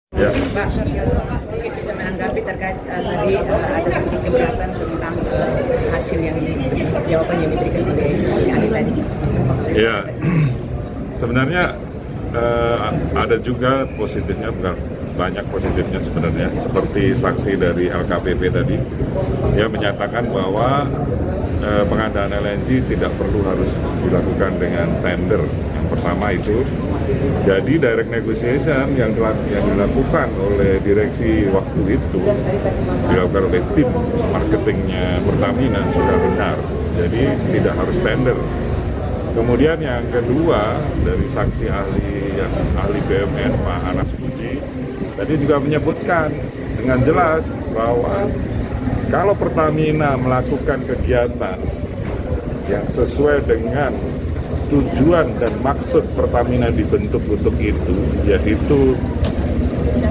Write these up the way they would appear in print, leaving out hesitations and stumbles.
Ya. Pak, mungkin bisa menanggapi terkait tadi ada sedikit keberatan tentang hasil yang jawaban yang diberikan oleh saksi ahli tadi. Ya, sebenarnya ada juga positifnya, bukan banyak positifnya sebenarnya. Seperti saksi dari LKPP tadi, dia menyatakan bahwa pengadaan LNG tidak perlu harus dilakukan dengan tender. Yang pertama itu, jadi direct negotiation yang dilakukan oleh direksi waktu itu, dilakukan oleh tim marketingnya Pertamina sudah benar. Jadi tidak harus tender. Kemudian yang kedua, dari saksi ahli BUMN Pak Anas Puji tadi juga menyebutkan dengan jelas bahwa kalau Pertamina melakukan kegiatan yang sesuai dengan tujuan dan maksud Pertamina dibentuk untuk itu, yaitu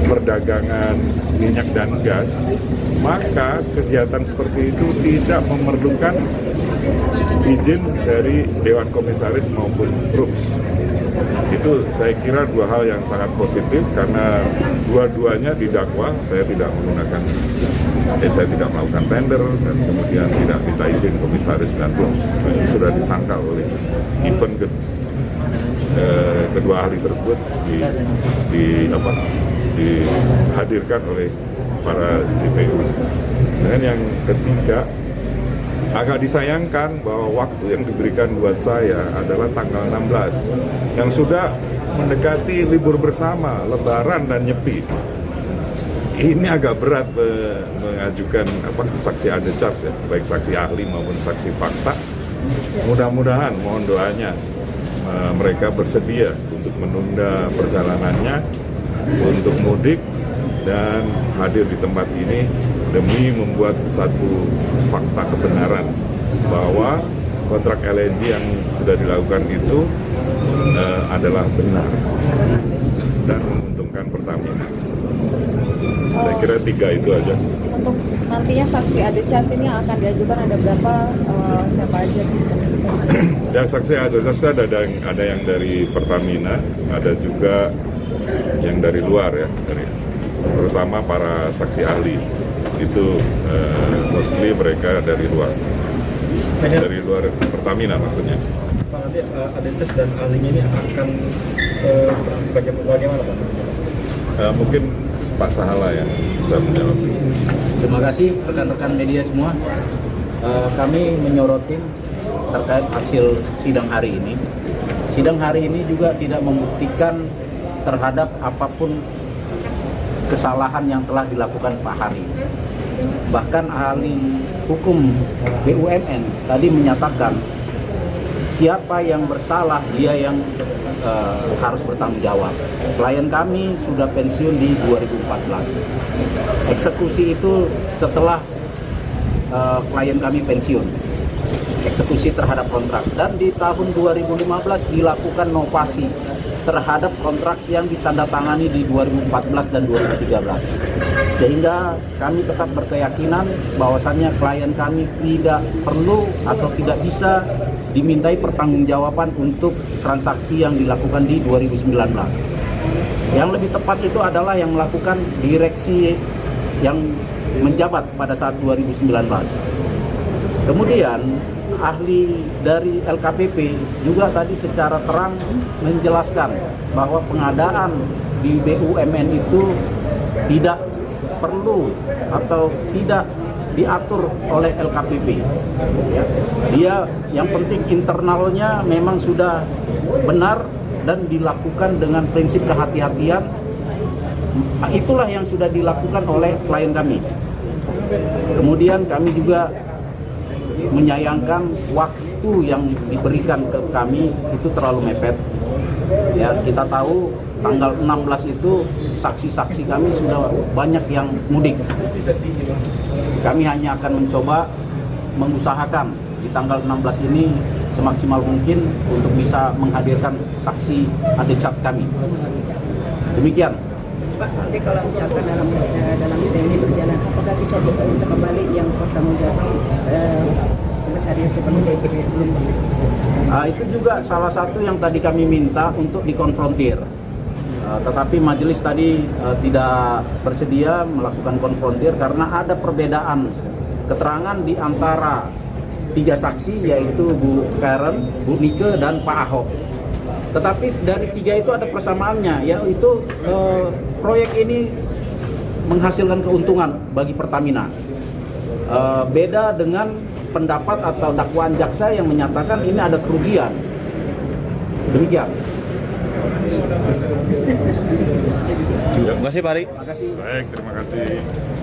perdagangan minyak dan gas, maka kegiatan seperti itu tidak memerlukan izin dari Dewan Komisaris maupun PRUPS. Itu saya kira dua hal yang sangat positif karena dua-duanya didakwa saya tidak menggunakan, saya tidak melakukan tender dan kemudian tidak minta izin Komisaris dan PRUPS. Itu sudah disangka oleh event kedua ahli tersebut dihadirkan oleh para JPU. Dan yang ketiga, agak disayangkan bahwa waktu yang diberikan buat saya adalah tanggal 16 yang sudah mendekati libur bersama, Lebaran dan Nyepi. Ini agak berat mengajukan saksi ada charge ya, baik saksi ahli maupun saksi fakta. Mudah-mudahan, mohon doanya mereka bersedia untuk menunda perjalanannya untuk mudik dan hadir di tempat ini demi membuat satu fakta kebenaran bahwa kontrak LNG yang sudah dilakukan itu adalah benar dan menguntungkan Pertamina. Saya kira 3 itu aja. Untuk nantinya saksi ade charge ini yang akan diajukan ada berapa, siapa aja? Ya, saksi ade charge ada yang dari Pertamina, ada juga yang dari luar ya, terutama para saksi ahli. Itu mostly mereka dari luar Pertamina maksudnya. Pak, nanti Adetes dan ahlinya ini akan sebagai bagaimana Pak? Mungkin Pak Sahala yang bisa menjawab. Terima kasih rekan-rekan media semua. Kami menyorotin terkait hasil sidang hari ini. Sidang hari ini juga tidak membuktikan terhadap apapun kesalahan yang telah dilakukan Pak Hari. Bahkan ahli hukum BUMN tadi menyatakan siapa yang bersalah dia yang harus bertanggung jawab. Klien kami sudah pensiun di 2014. Eksekusi itu setelah klien kami pensiun. Eksekusi terhadap kontrak, dan di tahun 2015 dilakukan novasi terhadap kontrak yang ditandatangani di 2014 dan 2013. Sehingga kami tetap berkeyakinan bahwasannya klien kami tidak perlu atau tidak bisa dimintai pertanggungjawaban untuk transaksi yang dilakukan di 2019. Yang lebih tepat itu adalah yang melakukan direksi yang menjabat pada saat 2019. Kemudian ahli dari LKPP juga tadi secara terang menjelaskan bahwa pengadaan di BUMN itu tidak perlu atau tidak diatur oleh LKPP. Ya. Dia yang penting internalnya memang sudah benar dan dilakukan dengan prinsip kehati-hatian. Itulah yang sudah dilakukan oleh klien kami. Kemudian kami juga menyayangkan waktu yang diberikan ke kami itu terlalu mepet. Ya, kita tahu tanggal 16 itu saksi-saksi kami sudah banyak yang mudik. Kami hanya akan mencoba mengusahakan di tanggal 16 ini semaksimal mungkin untuk bisa menghadirkan saksi ade charge kami. Demikian. Pak, nanti kalau misalkan dalam sidang ini berjalan, apakah bisa diminta kembali yang pertanggung jawab komisaris sepenuhnya sebelumnya? Itu juga salah satu yang tadi kami minta untuk dikonfrontir. tetapi majelis tadi tidak bersedia melakukan konfrontir karena ada perbedaan keterangan di antara 3 saksi, yaitu Bu Karen, Bu Nike, dan Pak Ahok. Tetapi dari 3 itu ada persamaannya, yaitu proyek ini menghasilkan keuntungan bagi Pertamina. Beda dengan pendapat atau dakwaan jaksa yang menyatakan ini ada kerugian. Demikian. Terima kasih Pak Ari. Terima kasih. Baik, terima kasih.